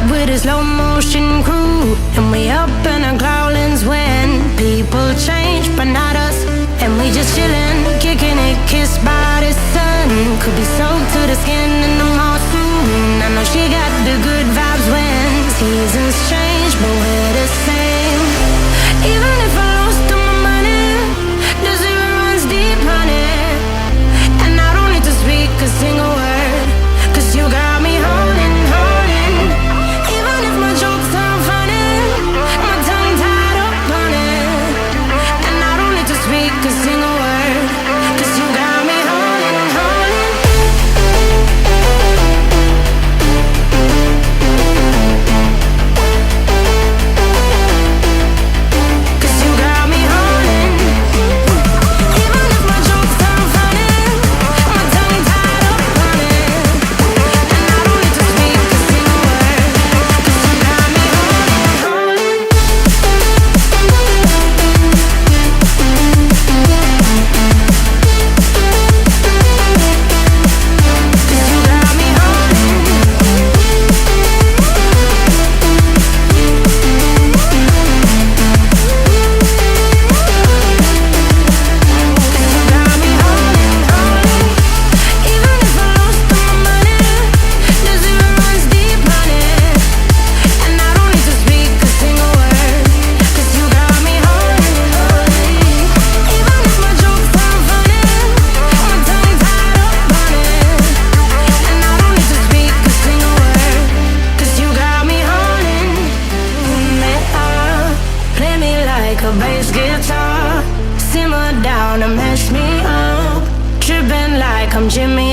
with a slow motion crew, and we up in our growlings when people change, but not us. And we just chillin', kicking it, kissed by the sun. Could be soaked to the skin in the mall soon. I know she got the good vibes when seasons change, but we're the same. Even if I lost all my money, the zero runs deep, honey. And I don't need to speak a single word, 'cause you got me holding, holding. Even if my jokes aren't funny, my tongue tied up on it. And I don't need to speak a single word, 'cause you got me holding, holding. 'Cause you got me holding. Even if my jokes aren't funny, my tongue tied up on it. And I don't need to speak a single word, 'cause you got me holding, holding. 'Cause you got me holding. 'Cause you got me holding, holding. Even if I lost all my money, the zero runs deep, honey. And I don't need to speak a single word, 'cause you got me holding, holding. Even if my jokes aren't funny, my tongue tied up on it. And I don't need to speak a single word, 'cause you got me holding. Play me like a bass guitar, simmer down and mash me up, tripping like I'm Jimmy